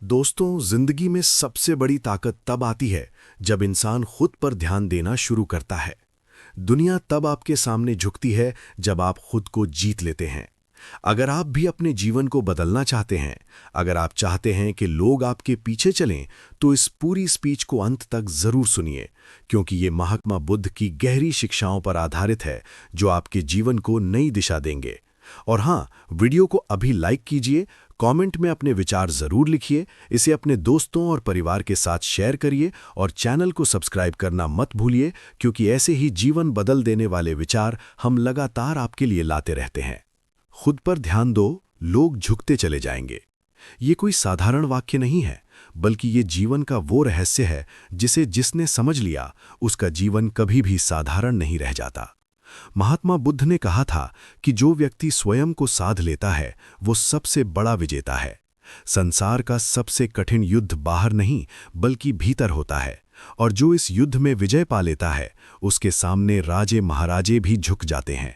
दोस्तों, जिंदगी में सबसे बड़ी ताकत तब आती है जब इंसान खुद पर ध्यान देना शुरू करता है। दुनिया तब आपके सामने झुकती है जब आप खुद को जीत लेते हैं। अगर आप भी अपने जीवन को बदलना चाहते हैं, अगर आप चाहते हैं कि लोग आपके पीछे चलें, तो इस पूरी स्पीच को अंत तक जरूर सुनिए, क्योंकि ये महात्मा बुद्ध की गहरी शिक्षाओं पर आधारित है जो आपके जीवन को नई दिशा देंगे। और हाँ, वीडियो को अभी लाइक कीजिए, कमेंट में अपने विचार जरूर लिखिए, इसे अपने दोस्तों और परिवार के साथ शेयर करिए और चैनल को सब्सक्राइब करना मत भूलिए, क्योंकि ऐसे ही जीवन बदल देने वाले विचार हम लगातार आपके लिए लाते रहते हैं। खुद पर ध्यान दो, लोग झुकते चले जाएंगे। ये कोई साधारण वाक्य नहीं है, बल्कि ये जीवन का वो रहस्य है जिसने समझ लिया, उसका जीवन कभी भी साधारण नहीं रह जाता। महात्मा बुद्ध ने कहा था कि जो व्यक्ति स्वयं को साध लेता है वो सबसे बड़ा विजेता है। संसार का सबसे कठिन युद्ध बाहर नहीं बल्कि भीतर होता है, और जो इस युद्ध में विजय पा लेता है उसके सामने राजे महाराजे भी झुक जाते हैं।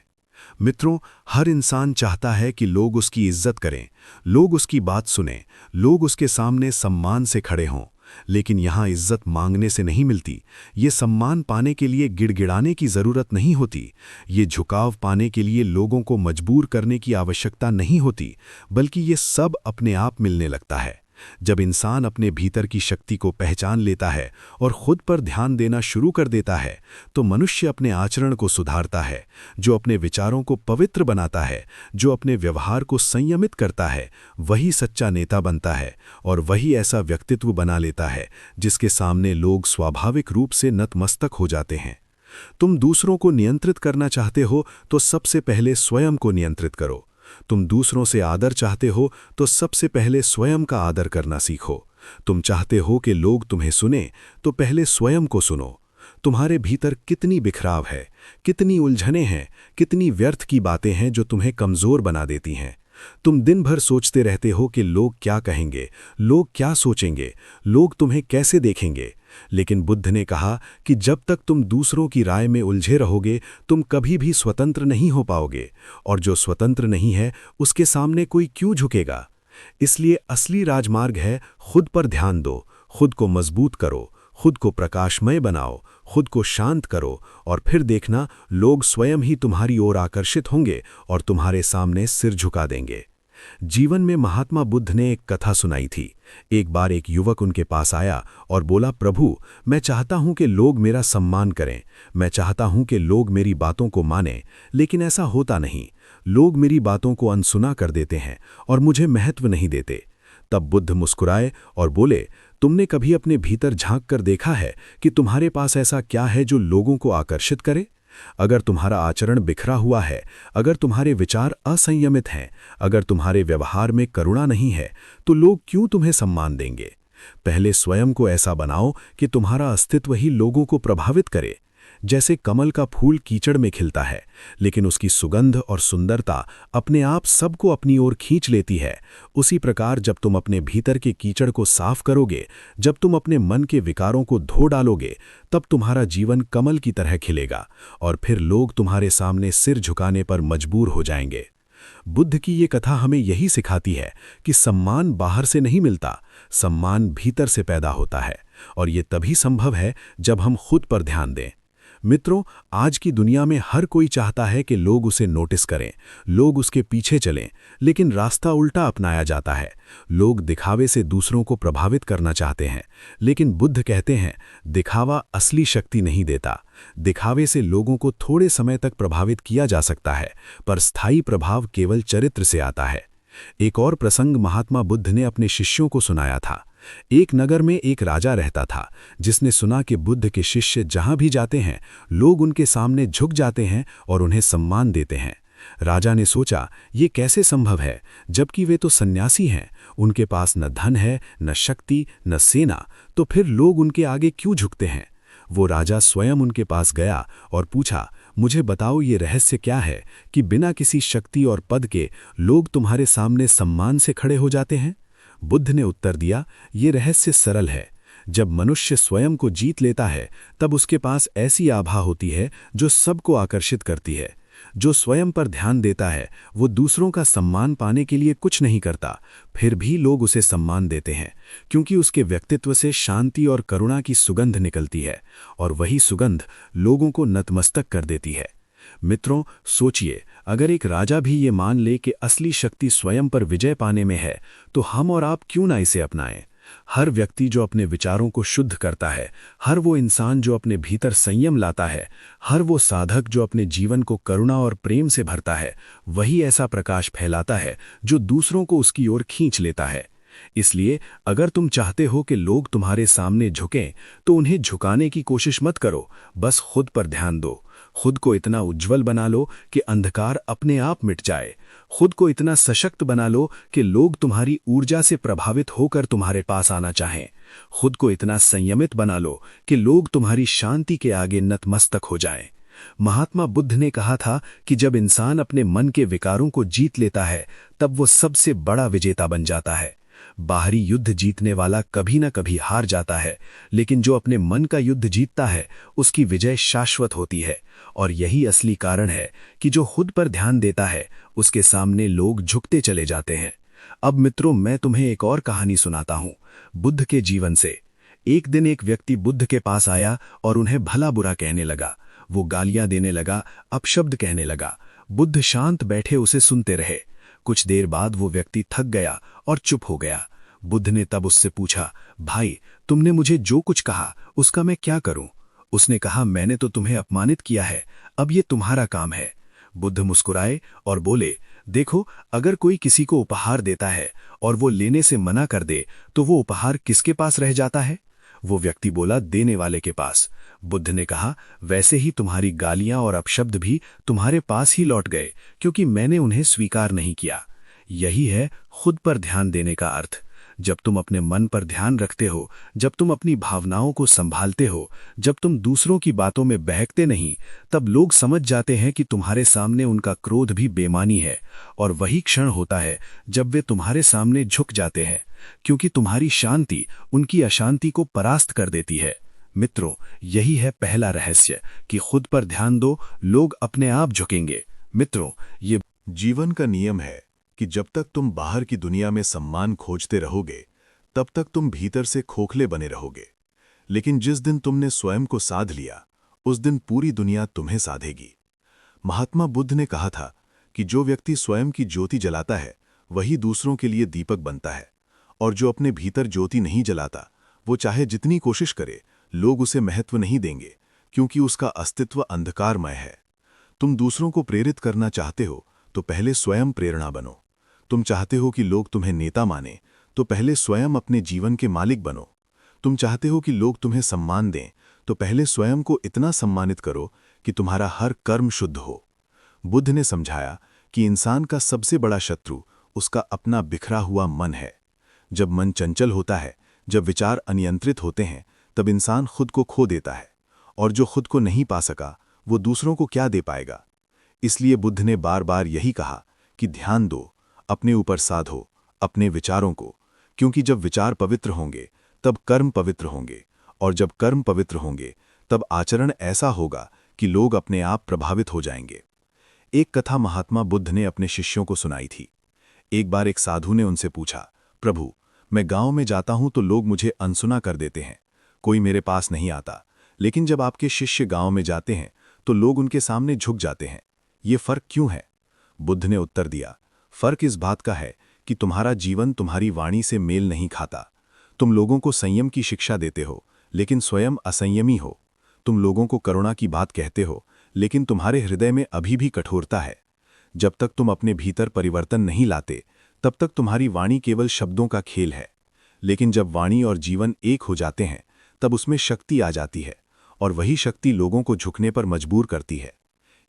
मित्रों, हर इंसान चाहता है कि लोग उसकी इज्जत करें, लोग उसकी बात सुनें, लोग उसके सामने सम्मान से खड़े हों। लेकिन यहाँ इज्जत मांगने से नहीं मिलती, ये सम्मान पाने के लिए गिड़गिड़ाने की जरूरत नहीं होती, ये झुकाव पाने के लिए लोगों को मजबूर करने की आवश्यकता नहीं होती, बल्कि ये सब अपने आप मिलने लगता है। जब इंसान अपने भीतर की शक्ति को पहचान लेता है और खुद पर ध्यान देना शुरू कर देता है, तो मनुष्य अपने आचरण को सुधारता है, जो अपने विचारों को पवित्र बनाता है, जो अपने व्यवहार को संयमित करता है, वही सच्चा नेता बनता है और वही ऐसा व्यक्तित्व बना लेता है जिसके सामने लोग स्वाभाविक रूप से नतमस्तक हो जाते हैं। तुम दूसरों को नियंत्रित करना चाहते हो तो सबसे पहले स्वयं को नियंत्रित करो। तुम दूसरों से आदर चाहते हो तो सबसे पहले स्वयं का आदर करना सीखो। तुम चाहते हो कि लोग तुम्हें सुने तो पहले स्वयं को सुनो। तुम्हारे भीतर कितनी बिखराव है, कितनी उलझनें हैं, कितनी व्यर्थ की बातें हैं जो तुम्हें कमजोर बना देती हैं। तुम दिन भर सोचते रहते हो कि लोग क्या कहेंगे, लोग क्या सोचेंगे, लोग तुम्हें कैसे देखेंगे। लेकिन बुद्ध ने कहा कि जब तक तुम दूसरों की राय में उलझे रहोगे, तुम कभी भी स्वतंत्र नहीं हो पाओगे, और जो स्वतंत्र नहीं है उसके सामने कोई क्यों झुकेगा। इसलिए असली राजमार्ग है खुद पर ध्यान दो, खुद को मजबूत करो, खुद को प्रकाशमय बनाओ, खुद को शांत करो, और फिर देखना लोग स्वयं ही तुम्हारी ओर आकर्षित होंगे और तुम्हारे सामने सिर झुका देंगे। जीवन में महात्मा बुद्ध ने एक कथा सुनाई थी। एक बार एक युवक उनके पास आया और बोला, प्रभु, मैं चाहता हूं कि लोग मेरा सम्मान करें, मैं चाहता हूं कि लोग मेरी बातों को मानें, लेकिन ऐसा होता नहीं। लोग मेरी बातों को अनसुना कर देते हैं और मुझे महत्व नहीं देते। तब बुद्ध मुस्कुराए और बोले, तुमने कभी अपने भीतर झांक कर देखा है कि तुम्हारे पास ऐसा क्या है जो लोगों को आकर्षित करे? अगर तुम्हारा आचरण बिखरा हुआ है, अगर तुम्हारे विचार असंयमित हैं, अगर तुम्हारे व्यवहार में करुणा नहीं है, तो लोग क्यों तुम्हें सम्मान देंगे? पहले स्वयं को ऐसा बनाओ कि तुम्हारा अस्तित्व ही लोगों को प्रभावित करे। जैसे कमल का फूल कीचड़ में खिलता है, लेकिन उसकी सुगंध और सुंदरता अपने आप सबको अपनी ओर खींच लेती है, उसी प्रकार जब तुम अपने भीतर के कीचड़ को साफ करोगे, जब तुम अपने मन के विकारों को धो डालोगे, तब तुम्हारा जीवन कमल की तरह खिलेगा और फिर लोग तुम्हारे सामने सिर झुकाने पर मजबूर हो जाएंगे। बुद्ध की ये कथा हमें यही सिखाती है कि सम्मान बाहर से नहीं मिलता, सम्मान भीतर से पैदा होता है, और ये तभी संभव है जब हम खुद पर ध्यान दें। मित्रों, आज की दुनिया में हर कोई चाहता है कि लोग उसे नोटिस करें, लोग उसके पीछे चलें, लेकिन रास्ता उल्टा अपनाया जाता है। लोग दिखावे से दूसरों को प्रभावित करना चाहते हैं, लेकिन बुद्ध कहते हैं, दिखावा असली शक्ति नहीं देता। दिखावे से लोगों को थोड़े समय तक प्रभावित किया जा सकता है, पर स्थायी प्रभाव केवल चरित्र से आता है। एक और प्रसंग महात्मा बुद्ध ने अपने शिष्यों को सुनाया था। एक नगर में एक राजा रहता था, जिसने सुना कि बुद्ध के शिष्य जहां भी जाते हैं, लोग उनके सामने झुक जाते हैं और उन्हें सम्मान देते हैं। राजा ने सोचा, ये कैसे संभव है, जबकि वे तो सन्यासी हैं, उनके पास न धन है, न शक्ति, न सेना, तो फिर लोग उनके आगे क्यों झुकते हैं। वो राजा स्वयं उनके पास गया और पूछा, मुझे बताओ ये रहस्य क्या है कि बिना किसी शक्ति और पद के लोग तुम्हारे सामने सम्मान से खड़े हो जाते हैं। बुद्ध ने उत्तर दिया, ये रहस्य सरल है। जब मनुष्य स्वयं को जीत लेता है, तब उसके पास ऐसी आभा होती है जो सबको आकर्षित करती है। जो स्वयं पर ध्यान देता है वो दूसरों का सम्मान पाने के लिए कुछ नहीं करता, फिर भी लोग उसे सम्मान देते हैं, क्योंकि उसके व्यक्तित्व से शांति और करुणा की सुगंध निकलती है, और वही सुगंध लोगों को नतमस्तक कर देती है। मित्रों, सोचिए, अगर एक राजा भी ये मान ले कि असली शक्ति स्वयं पर विजय पाने में है, तो हम और आप क्यों ना इसे अपनाएं? हर व्यक्ति जो अपने विचारों को शुद्ध करता है, हर वो इंसान जो अपने भीतर संयम लाता है, हर वो साधक जो अपने जीवन को करुणा और प्रेम से भरता है, वही ऐसा प्रकाश फैलाता है जो दूसरों को उसकी ओर खींच लेता है। इसलिए अगर तुम चाहते हो कि लोग तुम्हारे सामने झुकें, तो उन्हें झुकाने की कोशिश मत करो, बस खुद पर ध्यान दो। खुद को इतना उज्जवल बना लो कि अंधकार अपने आप मिट जाए। खुद को इतना सशक्त बना लो कि लोग तुम्हारी ऊर्जा से प्रभावित होकर तुम्हारे पास आना चाहें। खुद को इतना संयमित बना लो कि लोग तुम्हारी शांति के आगे नतमस्तक हो जाएं। महात्मा बुद्ध ने कहा था कि जब इंसान अपने मन के विकारों को जीत लेता है, तब वो सबसे बड़ा विजेता बन जाता है। बाहरी युद्ध जीतने वाला कभी न कभी हार जाता है, लेकिन जो अपने मन का युद्ध जीतता है, उसकी विजय शाश्वत होती है। और यही असली कारण है कि जो खुद पर ध्यान देता है, उसके सामने लोग झुकते चले जाते हैं। अब मित्रों, मैं तुम्हें एक और कहानी सुनाता हूं, बुद्ध के जीवन से। एक दिन एक व्यक्ति बुद्ध के पास आया और उन्हें भला बुरा कहने लगा। वो गालियां देने लगा, अपशब्द कहने लगा। बुद्ध शांत बैठे उसे सुनते रहे। कुछ देर बाद वो व्यक्ति थक गया और चुप हो गया। बुद्ध ने तब उससे पूछा, भाई, तुमने मुझे जो कुछ कहा उसका मैं क्या करूं? उसने कहा, मैंने तो तुम्हें अपमानित किया है, अब ये तुम्हारा काम है। बुद्ध मुस्कुराए और बोले, देखो, अगर कोई किसी को उपहार देता है और वो लेने से मना कर दे, तो वो उपहार किसके पास रह जाता है? वो व्यक्ति बोला, देने वाले के पास। बुद्ध ने कहा, वैसे ही तुम्हारी गालियां और अपशब्द भी तुम्हारे पास ही लौट गए, क्योंकि मैंने उन्हें स्वीकार नहीं किया। यही है खुद पर ध्यान देने का अर्थ। जब तुम अपने मन पर ध्यान रखते हो, जब तुम अपनी भावनाओं को संभालते हो, जब तुम दूसरों की बातों में बहकते नहीं, तब लोग समझ जाते हैं कि तुम्हारे सामने उनका क्रोध भी बेमानी है। और वही क्षण होता है जब वे तुम्हारे सामने झुक जाते हैं, क्योंकि तुम्हारी शांति उनकी अशांति को परास्त कर देती है। मित्रों, यही है पहला रहस्य कि खुद पर ध्यान दो, लोग अपने आप झुकेंगे। मित्रों, ये जीवन का नियम है कि जब तक तुम बाहर की दुनिया में सम्मान खोजते रहोगे, तब तक तुम भीतर से खोखले बने रहोगे। लेकिन जिस दिन तुमने स्वयं को साध लिया, उस दिन पूरी दुनिया तुम्हें साधेगी। महात्मा बुद्ध ने कहा था कि जो व्यक्ति स्वयं की ज्योति जलाता है, वही दूसरों के लिए दीपक बनता है, और जो अपने भीतर ज्योति नहीं जलाता, वो चाहे जितनी कोशिश करे, लोग उसे महत्व नहीं देंगे, क्योंकि उसका अस्तित्व अंधकारमय है। तुम दूसरों को प्रेरित करना चाहते हो, तो पहले स्वयं प्रेरणा बनो। तुम चाहते हो कि लोग तुम्हें नेता माने, तो पहले स्वयं अपने जीवन के मालिक बनो। तुम चाहते हो कि लोग तुम्हें सम्मान दें, तो पहले स्वयं को इतना सम्मानित करो कि तुम्हारा हर कर्म शुद्ध हो। बुद्ध ने समझाया कि इंसान का सबसे बड़ा शत्रु उसका अपना बिखरा हुआ मन है। जब मन चंचल होता है, जब विचार अनियंत्रित होते हैं, तब इंसान खुद को खो देता है, और जो खुद को नहीं पा सका, वो दूसरों को क्या दे पाएगा? इसलिए बुद्ध ने बार बार यही कहा कि ध्यान दो, अपने ऊपर साधो, अपने विचारों को, क्योंकि जब विचार पवित्र होंगे, तब कर्म पवित्र होंगे, और जब कर्म पवित्र होंगे, तब आचरण ऐसा होगा कि लोग अपने आप प्रभावित हो जाएंगे। एक कथा महात्मा बुद्ध ने अपने शिष्यों को सुनाई थी। एक बार एक साधु ने उनसे पूछा, प्रभु, मैं गांव में जाता हूं तो लोग मुझे अनसुना कर देते हैं, कोई मेरे पास नहीं आता, लेकिन जब आपके शिष्य गांव में जाते हैं तो लोग उनके सामने झुक जाते हैं, ये फर्क क्यों है? बुद्ध ने उत्तर दिया, फर्क इस बात का है कि तुम्हारा जीवन तुम्हारी वाणी से मेल नहीं खाता। तुम लोगों को संयम की शिक्षा देते हो, लेकिन स्वयं असंयमी हो। तुम लोगों को करुणा की बात कहते हो, लेकिन तुम्हारे हृदय में अभी भी कठोरता है। जब तक तुम अपने भीतर परिवर्तन नहीं लाते, तब तक तुम्हारी वाणी केवल शब्दों का खेल है। लेकिन जब वाणी और जीवन एक हो जाते हैं, तब उसमें शक्ति आ जाती है, और वही शक्ति लोगों को झुकने पर मजबूर करती है।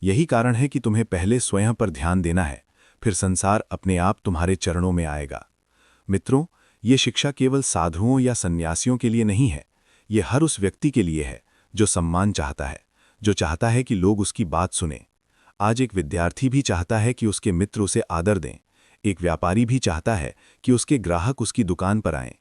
यही कारण है कि तुम्हें पहले स्वयं पर ध्यान देना है, फिर संसार अपने आप तुम्हारे चरणों में आएगा। मित्रों, ये शिक्षा केवल साधुओं या सन्यासियों के लिए नहीं है, ये हर उस व्यक्ति के लिए है जो सम्मान चाहता है, जो चाहता है कि लोग उसकी बात सुने। आज एक विद्यार्थी भी चाहता है कि उसके मित्र उसे आदर दें, एक व्यापारी भी चाहता है कि उसके ग्राहक उसकी दुकान पर आएं,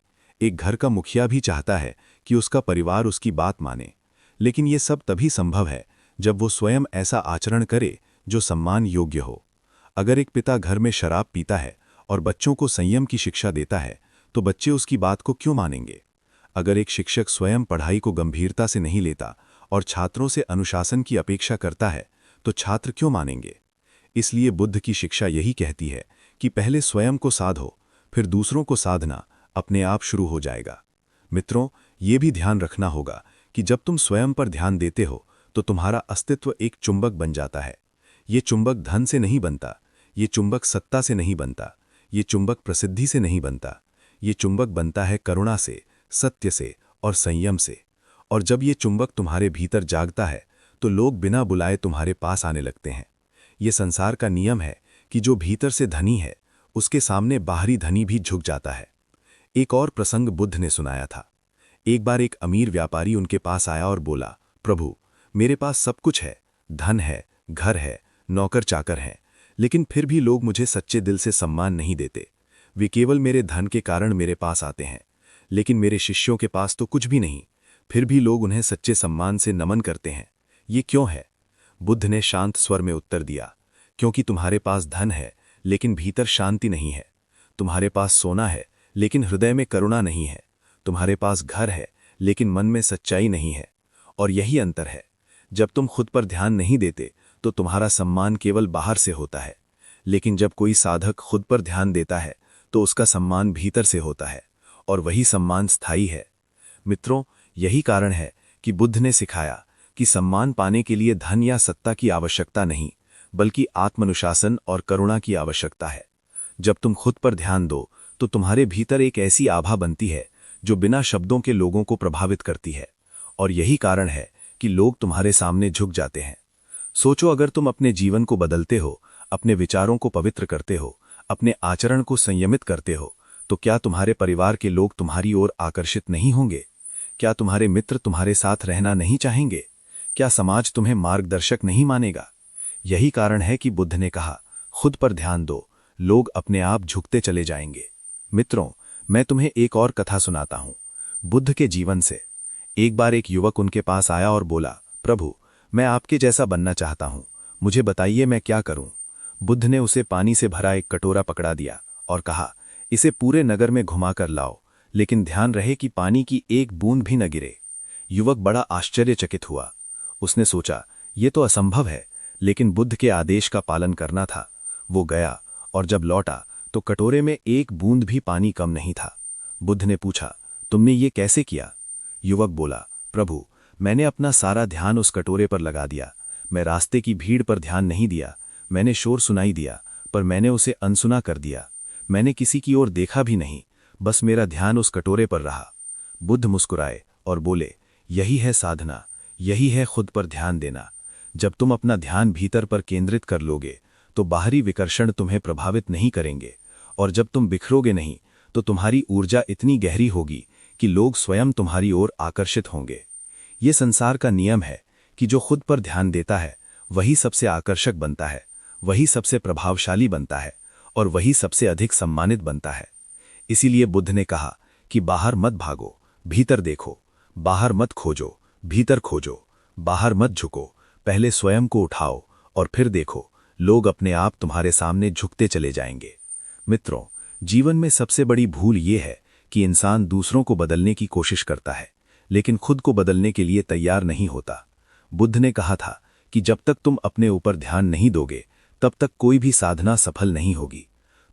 एक घर का मुखिया भी चाहता है कि उसका परिवार उसकी बात माने। लेकिन ये सब तभी संभव है जब वो स्वयं ऐसा आचरण करे जो सम्मान योग्य हो। अगर एक पिता घर में शराब पीता है और बच्चों को संयम की शिक्षा देता है, तो बच्चे उसकी बात को क्यों मानेंगे? अगर एक शिक्षक स्वयं पढ़ाई को गंभीरता से नहीं लेता और छात्रों से अनुशासन की अपेक्षा करता है, तो छात्र क्यों मानेंगे? इसलिए बुद्ध की शिक्षा यही कहती है कि पहले स्वयं को साधो, फिर दूसरों को साधना अपने आप शुरू हो जाएगा। मित्रों, ये भी ध्यान रखना होगा कि जब तुम स्वयं पर ध्यान देते हो तो तुम्हारा अस्तित्व एक चुंबक बन जाता है। ये चुंबक धन से नहीं बनता, ये चुंबक सत्ता से नहीं बनता, ये चुंबक प्रसिद्धि से नहीं बनता। ये चुंबक बनता है करुणा से, सत्य से और संयम से। और जब ये चुंबक तुम्हारे भीतर जागता है तो लोग बिना बुलाए तुम्हारे पास आने लगते हैं। ये संसार का नियम है कि जो भीतर से धनी है उसके सामने बाहरी धनी भी झुक जाता है। एक और प्रसंग बुद्ध ने सुनाया था। एक बार एक अमीर व्यापारी उनके पास आया और बोला, प्रभु, मेरे पास सब कुछ है, धन है, घर है, नौकर चाकर हैं, लेकिन फिर भी लोग मुझे सच्चे दिल से सम्मान नहीं देते। वे केवल मेरे धन के कारण मेरे पास आते हैं, लेकिन मेरे शिष्यों के पास तो कुछ भी नहीं, फिर भी लोग उन्हें सच्चे सम्मान से नमन करते हैं। ये क्यों है? बुद्ध ने शांत स्वर में उत्तर दिया, क्योंकि तुम्हारे पास धन है लेकिन भीतर शांति नहीं है। तुम्हारे पास सोना है लेकिन हृदय में करुणा नहीं है। तुम्हारे पास घर है लेकिन मन में सच्चाई नहीं है। और यही अंतर है। जब तुम खुद पर ध्यान नहीं देते तो तुम्हारा सम्मान केवल बाहर से होता है, लेकिन जब कोई साधक खुद पर ध्यान देता है तो उसका सम्मान भीतर से होता है, और वही सम्मान स्थायी है। मित्रों, यही कारण है कि बुद्ध ने सिखाया कि सम्मान पाने के लिए धन या सत्ता की आवश्यकता नहीं, बल्कि आत्मानुशासन और करुणा की आवश्यकता है। जब तुम खुद पर ध्यान दो तो तुम्हारे भीतर एक ऐसी आभा बनती है जो बिना शब्दों के लोगों को प्रभावित करती है, और यही कारण है कि लोग तुम्हारे सामने झुक जाते हैं। सोचो, अगर तुम अपने जीवन को बदलते हो, अपने विचारों को पवित्र करते हो, अपने आचरण को संयमित करते हो, तो क्या तुम्हारे परिवार के लोग तुम्हारी ओर आकर्षित नहीं होंगे? क्या तुम्हारे मित्र तुम्हारे साथ रहना नहीं चाहेंगे? क्या समाज तुम्हें मार्गदर्शक नहीं मानेगा? यही कारण है कि बुद्ध ने कहा, खुद पर ध्यान दो, लोग अपने आप झुकते चले जाएंगे। मित्रों, मैं तुम्हें एक और कथा सुनाता हूं, बुद्ध के जीवन से। एक बार एक युवक उनके पास आया और बोला, प्रभु, मैं आपके जैसा बनना चाहता हूं, मुझे बताइए मैं क्या करूं? बुद्ध ने उसे पानी से भरा एक कटोरा पकड़ा दिया और कहा, इसे पूरे नगर में घुमाकर लाओ, लेकिन ध्यान रहे कि पानी की एक बूंद भी न गिरे। युवक बड़ा आश्चर्यचकित हुआ। उसने सोचा, ये तो असंभव है, लेकिन बुद्ध के आदेश का पालन करना था। वो गया और जब लौटा तो कटोरे में एक बूंद भी पानी कम नहीं था। बुद्ध ने पूछा, तुमने ये कैसे किया? युवक बोला, प्रभु, मैंने अपना सारा ध्यान उस कटोरे पर लगा दिया। मैं रास्ते की भीड़ पर ध्यान नहीं दिया। मैंने शोर सुनाई दिया, पर मैंने उसे अनसुना कर दिया। मैंने किसी की ओर देखा भी नहीं, बस मेरा ध्यान उस कटोरे पर रहा। बुद्ध मुस्कुराए और बोले, यही है साधना, यही है खुद पर ध्यान देना। जब तुम अपना ध्यान भीतर पर केंद्रित कर लोगे तो बाहरी विकर्षण तुम्हें प्रभावित नहीं करेंगे, और जब तुम बिखरोगे नहीं तो तुम्हारी ऊर्जा इतनी गहरी होगी कि लोग स्वयं तुम्हारी ओर आकर्षित होंगे। ये संसार का नियम है कि जो खुद पर ध्यान देता है वही सबसे आकर्षक बनता है, वही सबसे प्रभावशाली बनता है, और वही सबसे अधिक सम्मानित बनता है। इसीलिए बुद्ध ने कहा कि बाहर मत भागो, भीतर देखो। बाहर मत खोजो, भीतर खोजो। बाहर मत झुको, पहले स्वयं को उठाओ और फिर देखो, लोग अपने आप तुम्हारे सामने झुकते चले जाएंगे। मित्रों, जीवन में सबसे बड़ी भूल ये है कि इंसान दूसरों को बदलने की कोशिश करता है, लेकिन खुद को बदलने के लिए तैयार नहीं होता। बुद्ध ने कहा था कि जब तक तुम अपने ऊपर ध्यान नहीं दोगे, तब तक कोई भी साधना सफल नहीं होगी।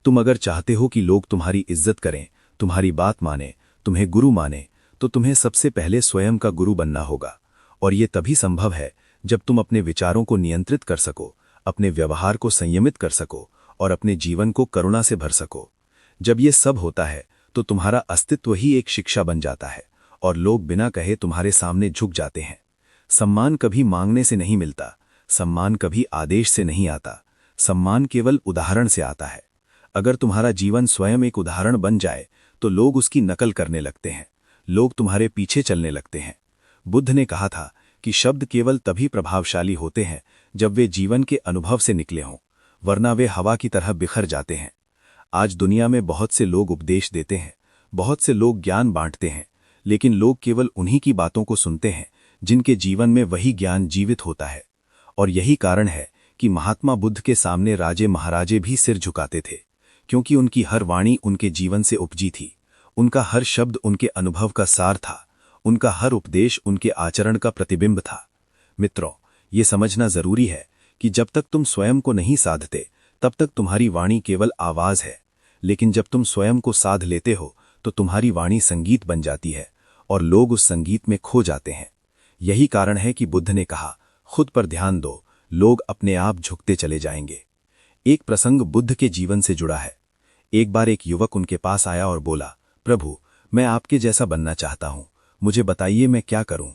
तुम अगर चाहते हो कि लोग तुम्हारी इज्जत करें, तुम्हारी बात माने, तुम्हें गुरु माने, तो तुम्हें सबसे पहले स्वयं का गुरु बनना होगा। और ये तभी संभव है जब तुम अपने विचारों को नियंत्रित कर सको, अपने व्यवहार को संयमित कर सको और अपने जीवन को करुणा से भर सको। जब ये सब होता है तो तुम्हारा अस्तित्व ही एक शिक्षा बन जाता है और लोग बिना कहे तुम्हारे सामने झुक जाते हैं। सम्मान कभी मांगने से नहीं मिलता, सम्मान कभी आदेश से नहीं आता, सम्मान केवल उदाहरण से आता है। अगर तुम्हारा जीवन स्वयं एक उदाहरण बन जाए तो लोग उसकी नकल करने लगते हैं, लोग तुम्हारे पीछे चलने लगते हैं। बुद्ध ने कहा था कि शब्द केवल तभी प्रभावशाली होते हैं जब वे जीवन के अनुभव से निकले हों, वरना वे हवा की तरह बिखर जाते हैं। आज दुनिया में बहुत से लोग उपदेश देते हैं, बहुत से लोग ज्ञान बांटते हैं, लेकिन लोग केवल उन्हीं की बातों को सुनते हैं जिनके जीवन में वही ज्ञान जीवित होता है। और यही कारण है कि महात्मा बुद्ध के सामने राजे महाराजे भी सिर झुकाते थे, क्योंकि उनकी हर वाणी उनके जीवन से उपजी थी, उनका हर शब्द उनके अनुभव का सार था, उनका हर उपदेश उनके आचरण का प्रतिबिंब था। मित्रों, ये समझना जरूरी है कि जब तक तुम स्वयं को नहीं साधते तब तक तुम्हारी वाणी केवल आवाज है, लेकिन जब तुम स्वयं को साध लेते हो तो तुम्हारी वाणी संगीत बन जाती है और लोग उस संगीत में खो जाते हैं। यही कारण है कि बुद्ध ने कहा, खुद पर ध्यान दो, लोग अपने आप झुकते चले जाएंगे। एक प्रसंग बुद्ध के जीवन से जुड़ा है। एक बार एक युवक उनके पास आया और बोला, प्रभु, मैं आपके जैसा बनना चाहता हूं, मुझे बताइए मैं क्या करूं।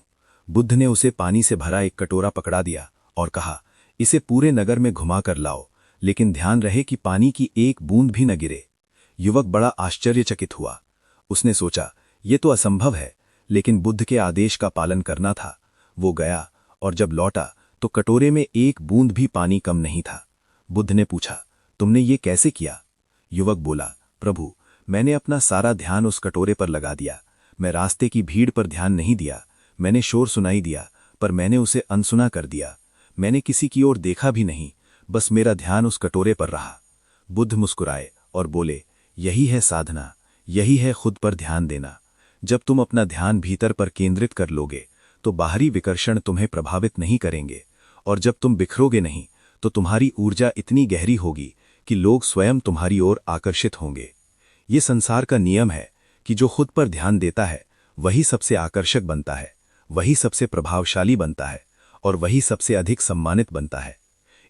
बुद्ध ने उसे पानी से भरा एक कटोरा पकड़ा दिया और कहा, इसे पूरे नगर में घुमा कर लाओ, लेकिन ध्यान रहे कि पानी की एक बूंद भी न गिरे। युवक बड़ा आश्चर्यचकित हुआ। उसने सोचा, ये तो असंभव है, लेकिन बुद्ध के आदेश का पालन करना था। वो गया और जब लौटा तो कटोरे में एक बूंद भी पानी कम नहीं था। बुद्ध ने पूछा, तुमने ये कैसे किया? युवक बोला, प्रभु, मैंने अपना सारा ध्यान उस कटोरे पर लगा दिया। मैं रास्ते की भीड़ पर ध्यान नहीं दिया, मैंने शोर सुनाई दिया पर मैंने उसे अनसुना कर दिया। मैंने किसी की ओर देखा भी नहीं, बस मेरा ध्यान उस कटोरे पर रहा। बुद्ध मुस्कुराए और बोले, यही है साधना, यही है खुद पर ध्यान देना। जब तुम अपना ध्यान भीतर पर केंद्रित कर लोगे तो बाहरी विकर्षण तुम्हें प्रभावित नहीं करेंगे, और जब तुम बिखरोगे नहीं तो तुम्हारी ऊर्जा इतनी गहरी होगी कि लोग स्वयं तुम्हारी ओर आकर्षित होंगे। ये संसार का नियम है कि जो खुद पर ध्यान देता है वही सबसे आकर्षक बनता है, वही सबसे प्रभावशाली बनता है और वही सबसे अधिक सम्मानित बनता है।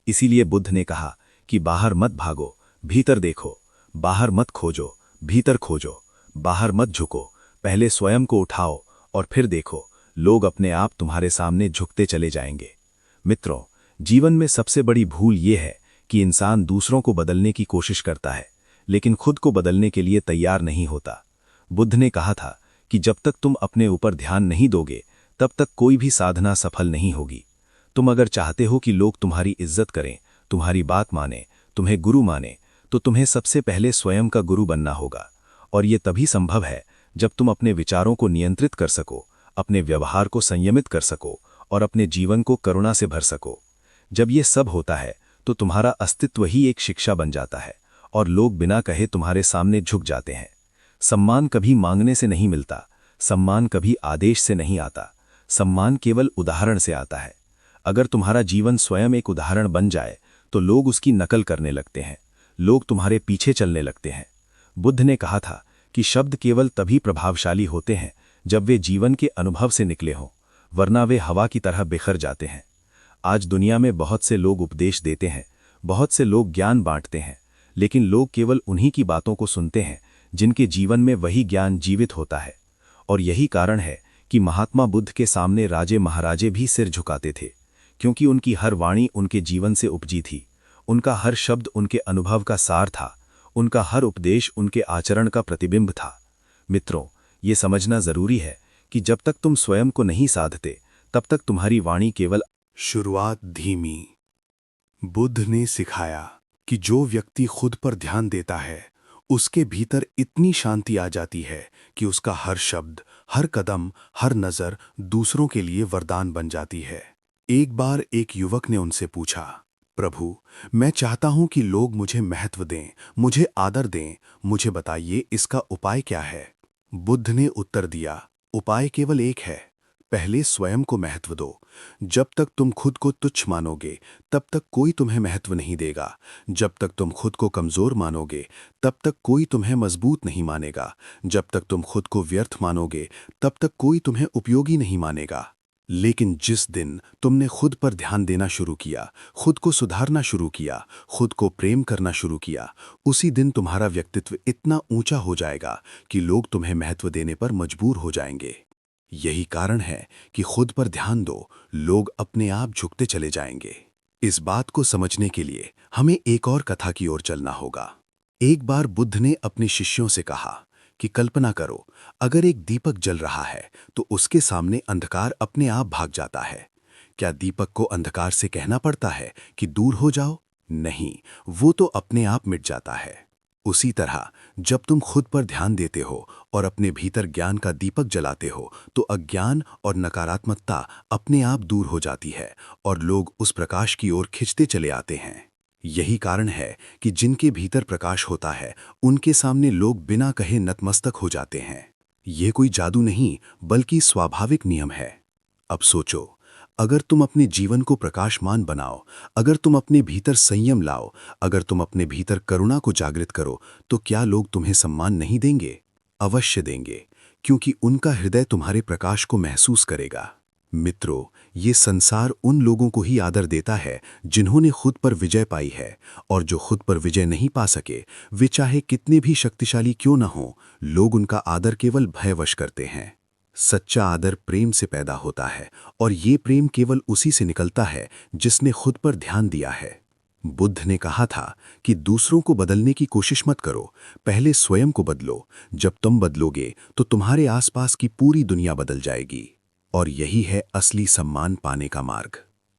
इसीलिए बुद्ध ने कहा कि बाहर मत भागो, भीतर देखो, बाहर मत खोजो, भीतर खोजो, बाहर मत झुको, पहले स्वयं को उठाओ और फिर देखो, लोग अपने आप तुम्हारे सामने झुकते चले जाएंगे। मित्रों, जीवन में सबसे बड़ी भूल ये है कि इंसान दूसरों को बदलने की कोशिश करता है, लेकिन खुद को बदलने के लिए तैयार नहीं होता। बुद्ध ने कहा था कि जब तक तुम अपने ऊपर ध्यान नहीं दोगे तब तक कोई भी साधना सफल नहीं होगी। तुम अगर चाहते हो कि लोग तुम्हारी इज्जत करें, तुम्हारी बात माने, तुम्हें गुरु माने, तो तुम्हें सबसे पहले स्वयं का गुरु बनना होगा। और ये तभी संभव है जब तुम अपने विचारों को नियंत्रित कर सको, अपने व्यवहार को संयमित कर सको और अपने जीवन को करुणा से भर सको। जब ये सब होता है तो तुम्हारा अस्तित्व ही एक शिक्षा बन जाता है और लोग बिना कहे तुम्हारे सामने झुक जाते हैं। सम्मान कभी मांगने से नहीं मिलता, सम्मान कभी आदेश से नहीं आता, सम्मान केवल उदाहरण से आता है। अगर तुम्हारा जीवन स्वयं एक उदाहरण बन जाए तो लोग उसकी नकल करने लगते हैं, लोग तुम्हारे पीछे चलने लगते हैं। बुद्ध ने कहा था कि शब्द केवल तभी प्रभावशाली होते हैं जब वे जीवन के अनुभव से निकले हों, वरना वे हवा की तरह बिखर जाते हैं। आज दुनिया में बहुत से लोग उपदेश देते हैं, बहुत से लोग ज्ञान बांटते हैं, लेकिन लोग केवल उन्हीं की बातों को सुनते हैं जिनके जीवन में वही ज्ञान जीवित होता है। और यही कारण है कि महात्मा बुद्ध के सामने राजे महाराजे भी सिर झुकाते थे, क्योंकि उनकी हर वाणी उनके जीवन से उपजी थी, उनका हर शब्द उनके अनुभव का सार था, उनका हर उपदेश उनके आचरण का प्रतिबिंब था। मित्रों, ये समझना जरूरी है कि जब तक तुम स्वयं को नहीं साधते तब तक तुम्हारी वाणी केवल शुरुआत धीमी। बुद्ध ने सिखाया कि जो व्यक्ति खुद पर ध्यान देता है उसके भीतर इतनी शांति आ जाती है कि उसका हर शब्द, हर कदम, हर नजर दूसरों के लिए वरदान बन जाती है। एक बार एक युवक ने उनसे पूछा, प्रभु, मैं चाहता हूं कि लोग मुझे महत्व दें, मुझे आदर दें, मुझे बताइए इसका उपाय क्या है। बुद्ध ने उत्तर दिया, उपाय केवल एक है, पहले स्वयं को महत्व दो। जब तक तुम खुद को तुच्छ मानोगे तब तक कोई तुम्हें महत्व नहीं देगा। जब तक तुम खुद को कमजोर मानोगे तब तक कोई तुम्हें मजबूत नहीं मानेगा। जब तक तुम खुद को व्यर्थ मानोगे तब तक कोई तुम्हें उपयोगी नहीं मानेगा। लेकिन जिस दिन तुमने खुद पर ध्यान देना शुरू किया, खुद को सुधारना शुरू किया, खुद को प्रेम करना शुरू किया, उसी दिन तुम्हारा व्यक्तित्व इतना ऊंचा हो जाएगा कि लोग तुम्हें महत्व देने पर मजबूर हो जाएंगे। यही कारण है कि खुद पर ध्यान दो, लोग अपने आप झुकते चले जाएंगे। इस बात को समझने के लिए हमें एक और कथा की ओर चलना होगा। एक बार बुद्ध ने अपने शिष्यों से कहा कि कल्पना करो, अगर एक दीपक जल रहा है तो उसके सामने अंधकार अपने आप भाग जाता है। क्या दीपक को अंधकार से कहना पड़ता है कि दूर हो जाओ? नहीं, वो तो अपने आप मिट जाता है। उसी तरह जब तुम खुद पर ध्यान देते हो और अपने भीतर ज्ञान का दीपक जलाते हो तो अज्ञान और नकारात्मकता अपने आप दूर हो जाती है और लोग उस प्रकाश की ओर खिंचते चले आते हैं। यही कारण है कि जिनके भीतर प्रकाश होता है उनके सामने लोग बिना कहे नतमस्तक हो जाते हैं। ये कोई जादू नहीं बल्कि स्वाभाविक नियम है। अब सोचो, अगर तुम अपने जीवन को प्रकाशमान बनाओ, अगर तुम अपने भीतर संयम लाओ, अगर तुम अपने भीतर करुणा को जागृत करो, तो क्या लोग तुम्हें सम्मान नहीं देंगे? अवश्य देंगे, क्योंकि उनका हृदय तुम्हारे प्रकाश को महसूस करेगा। मित्रों, ये संसार उन लोगों को ही आदर देता है जिन्होंने खुद पर विजय पाई है, और जो खुद पर विजय नहीं पा सके, वे चाहे कितने भी शक्तिशाली क्यों न हो, लोग उनका आदर केवल भयवश करते हैं। सच्चा आदर प्रेम से पैदा होता है, और ये प्रेम केवल उसी से निकलता है जिसने खुद पर ध्यान दिया है। बुद्ध ने कहा था कि दूसरों को बदलने की कोशिश मत करो, पहले स्वयं को बदलो। जब तुम बदलोगे तो तुम्हारे आसपास की पूरी दुनिया बदल जाएगी। और यही है असली सम्मान पाने का मार्ग।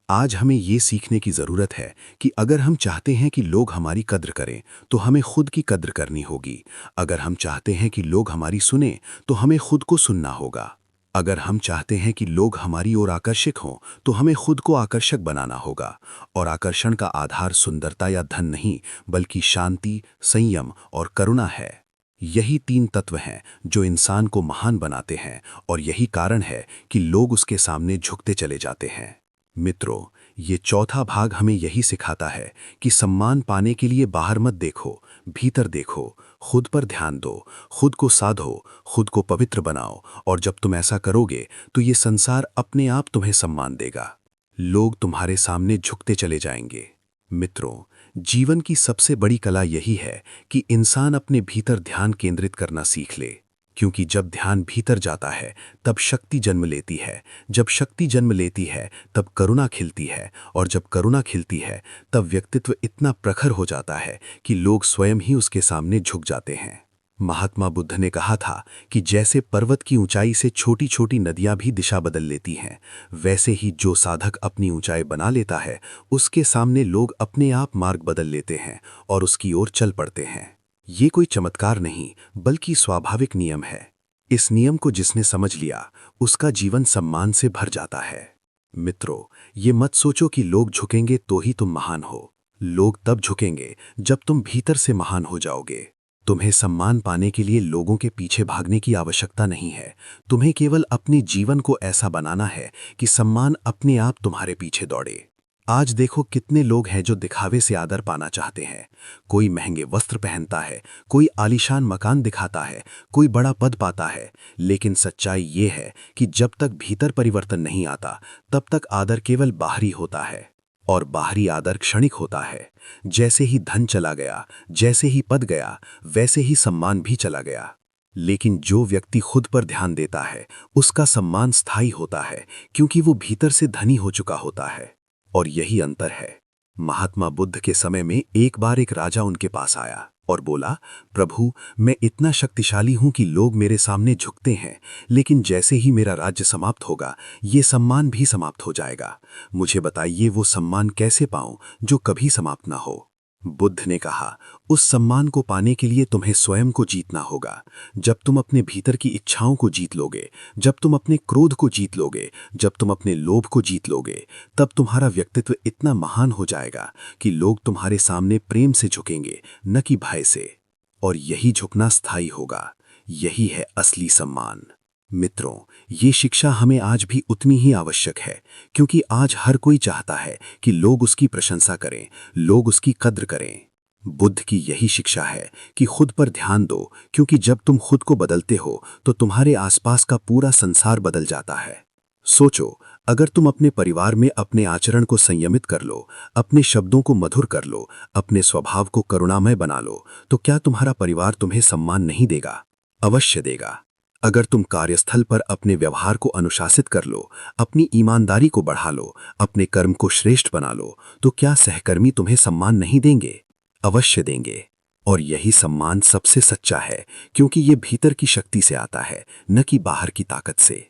आज हमें ये सीखने की ज़रूरत है कि अगर हम चाहते हैं कि लोग हमारी कद्र करें तो हमें खुद की कद्र करनी होगी। अगर हम चाहते हैं कि लोग हमारी सुने तो हमें खुद को सुनना होगा। अगर हम चाहते हैं कि लोग हमारी ओर आकर्षक हों तो हमें खुद को आकर्षक बनाना होगा। और आकर्षण का आधार सुंदरता या धन नहीं बल्कि शांति, संयम और करुणा है। यही 3 तत्व हैं जो इंसान को महान बनाते हैं, और यही कारण है कि लोग उसके सामने झुकते चले जाते हैं। मित्रों, ये चौथा भाग हमें यही सिखाता है कि सम्मान पाने के लिए बाहर मत देखो, भीतर देखो, खुद पर ध्यान दो, खुद को साधो, खुद को पवित्र बनाओ, और जब तुम ऐसा करोगे तो ये संसार अपने आप तुम्हें सम्मान देगा। लोग तुम्हारे सामने झुकते चले जाएंगे। मित्रों, जीवन की सबसे बड़ी कला यही है कि इंसान अपने भीतर ध्यान केंद्रित करना सीख ले, क्योंकि जब ध्यान भीतर जाता है तब शक्ति जन्म लेती है। जब शक्ति जन्म लेती है तब करुणा खिलती है, और जब करुणा खिलती है तब व्यक्तित्व इतना प्रखर हो जाता है कि लोग स्वयं ही उसके सामने झुक जाते हैं। महात्मा बुद्ध ने कहा था कि जैसे पर्वत की ऊंचाई से छोटी छोटी नदियां भी दिशा बदल लेती हैं, वैसे ही जो साधक अपनी ऊंचाई बना लेता है उसके सामने लोग अपने आप मार्ग बदल लेते हैं और उसकी ओर चल पड़ते हैं। ये कोई चमत्कार नहीं बल्कि स्वाभाविक नियम है। इस नियम को जिसने समझ लिया उसका जीवन सम्मान से भर जाता है। मित्रों, ये मत सोचो कि लोग झुकेंगे तो ही तुम महान हो। लोग तब झुकेंगे जब तुम भीतर से महान हो जाओगे। तुम्हें सम्मान पाने के लिए लोगों के पीछे भागने की आवश्यकता नहीं है। तुम्हें केवल अपने जीवन को ऐसा बनाना है कि सम्मान अपने आप तुम्हारे पीछे दौड़े। आज देखो कितने लोग हैं जो दिखावे से आदर पाना चाहते हैं। कोई महंगे वस्त्र पहनता है, कोई आलीशान मकान दिखाता है, कोई बड़ा पद पाता है, लेकिन सच्चाई ये है कि जब तक भीतर परिवर्तन नहीं आता तब तक आदर केवल बाहरी होता है, और बाहरी आदर क्षणिक होता है। जैसे ही धन चला गया, जैसे ही पद गया, वैसे ही सम्मान भी चला गया। लेकिन जो व्यक्ति खुद पर ध्यान देता है उसका सम्मान स्थायी होता है, क्योंकि वो भीतर से धनी हो चुका होता है। और यही अंतर है। महात्मा बुद्ध के समय में एक बार एक राजा उनके पास आया और बोला, प्रभु, मैं इतना शक्तिशाली हूं कि लोग मेरे सामने झुकते हैं, लेकिन जैसे ही मेरा राज्य समाप्त होगा ये सम्मान भी समाप्त हो जाएगा। मुझे बताइए वो सम्मान कैसे पाऊं जो कभी समाप्त ना हो। बुद्ध ने कहा, उस सम्मान को पाने के लिए तुम्हें स्वयं को जीतना होगा। जब तुम अपने भीतर की इच्छाओं को जीत लोगे, जब तुम अपने क्रोध को जीत लोगे, जब तुम अपने लोभ को जीत लोगे, तब तुम्हारा व्यक्तित्व इतना महान हो जाएगा कि लोग तुम्हारे सामने प्रेम से झुकेंगे, न कि भय से। और यही झुकना स्थायी होगा। यही है असली सम्मान। मित्रों, ये शिक्षा हमें आज भी उतनी ही आवश्यक है, क्योंकि आज हर कोई चाहता है कि लोग उसकी प्रशंसा करें, लोग उसकी कद्र करें। बुद्ध की यही शिक्षा है कि खुद पर ध्यान दो, क्योंकि जब तुम खुद को बदलते हो तो तुम्हारे आसपास का पूरा संसार बदल जाता है। सोचो, अगर तुम अपने परिवार में अपने आचरण को संयमित कर लो, अपने शब्दों को मधुर कर लो, अपने स्वभाव को करुणामय बना लो, तो क्या तुम्हारा परिवार तुम्हें सम्मान नहीं देगा? अवश्य देगा। अगर तुम कार्यस्थल पर अपने व्यवहार को अनुशासित कर लो, अपनी ईमानदारी को बढ़ा लो, अपने कर्म को श्रेष्ठ बना लो, तो क्या सहकर्मी तुम्हें सम्मान नहीं देंगे? अवश्य देंगे। और यही सम्मान सबसे सच्चा है, क्योंकि ये भीतर की शक्ति से आता है, न कि बाहर की ताकत से।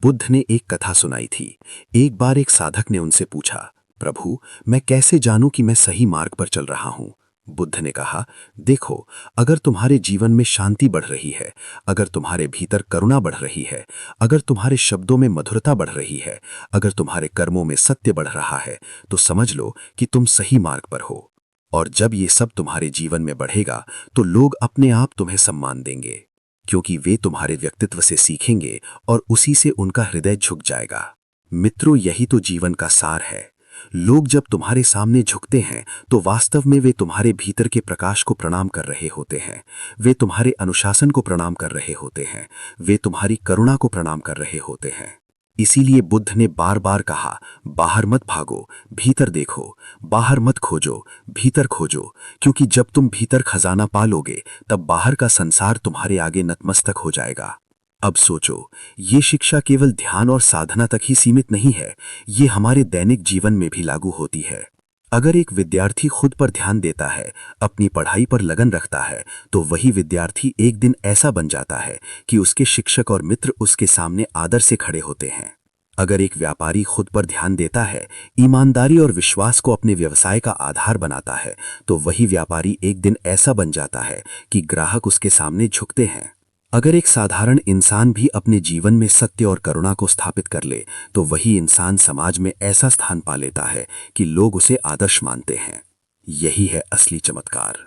बुद्ध ने एक कथा सुनाई थी। एक बार एक साधक ने उनसे पूछा, प्रभु, मैं कैसे जानूं कि मैं सही मार्ग पर चल रहा हूं? बुद्ध ने कहा, देखो, अगर तुम्हारे जीवन में शांति बढ़ रही है, अगर तुम्हारे भीतर करुणा बढ़ रही है, अगर तुम्हारे शब्दों में मधुरता बढ़ रही है, अगर तुम्हारे कर्मों में सत्य बढ़ रहा है, तो समझ लो कि तुम सही मार्ग पर हो। और जब ये सब तुम्हारे जीवन में बढ़ेगा तो लोग अपने आप तुम्हें सम्मान देंगे, क्योंकि वे तुम्हारे व्यक्तित्व से सीखेंगे और उसी से उनका हृदय झुक जाएगा। मित्रों, यही तो जीवन का सार है। लोग जब तुम्हारे सामने झुकते हैं तो वास्तव में वे तुम्हारे भीतर के प्रकाश को प्रणाम कर रहे होते हैं, वे तुम्हारे अनुशासन को प्रणाम कर रहे होते हैं, वे तुम्हारी करुणा को प्रणाम कर रहे होते हैं। इसीलिए बुद्ध ने बार बार कहा, बाहर मत भागो, भीतर देखो, बाहर मत खोजो, भीतर खोजो, क्योंकि जब तुम भीतर खजाना पालोगे तब बाहर का संसार तुम्हारे आगे नतमस्तक हो जाएगा। अब सोचो, ये शिक्षा केवल ध्यान और साधना तक ही सीमित नहीं है, ये हमारे दैनिक जीवन में भी लागू होती है। अगर एक विद्यार्थी खुद पर ध्यान देता है, अपनी पढ़ाई पर लगन रखता है, तो वही विद्यार्थी एक दिन ऐसा बन जाता है कि उसके शिक्षक और मित्र उसके सामने आदर से खड़े होते हैं। अगर एक व्यापारी खुद पर ध्यान देता है, ईमानदारी और विश्वास को अपने व्यवसाय का आधार बनाता है, तो वही व्यापारी एक दिन ऐसा बन जाता है कि ग्राहक उसके सामने झुकते हैं। अगर एक साधारण इंसान भी अपने जीवन में सत्य और करुणा को स्थापित कर ले, तो वही इंसान समाज में ऐसा स्थान पा लेता है कि लोग उसे आदर्श मानते हैं। यही है असली चमत्कार।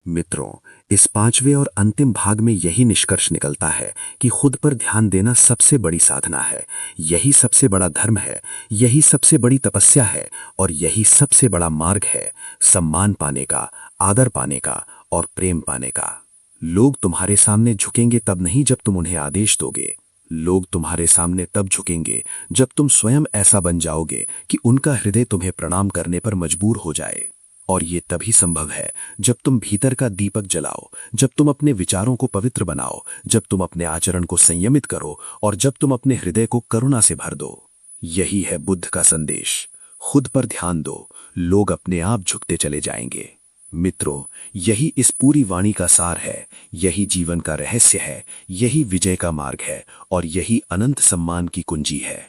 मित्रों, इस 5वें और अंतिम भाग में यही निष्कर्ष निकलता है कि खुद पर ध्यान देना सबसे बड़ी साधना है, यही सबसे बड़ा धर्म है, यही सबसे बड़ी तपस्या है और यही सबसे बड़ा मार्ग है सम्मान पाने का, आदर पाने का और प्रेम पाने का। लोग तुम्हारे सामने झुकेंगे तब नहीं जब तुम उन्हें आदेश दोगे, लोग तुम्हारे सामने तब झुकेंगे जब तुम स्वयं ऐसा बन जाओगे कि उनका हृदय तुम्हें प्रणाम करने पर मजबूर हो जाए। और ये तभी संभव है जब तुम भीतर का दीपक जलाओ, जब तुम अपने विचारों को पवित्र बनाओ, जब तुम अपने आचरण को संयमित करो और जब तुम अपने हृदय को करुणा से भर दो। यही है बुद्ध का संदेश। खुद पर ध्यान दो, लोग अपने आप झुकते चले जाएंगे। मित्रों, यही इस पूरी वाणी का सार है, यही जीवन का रहस्य है, यही विजय का मार्ग है और यही अनंत सम्मान की कुंजी है।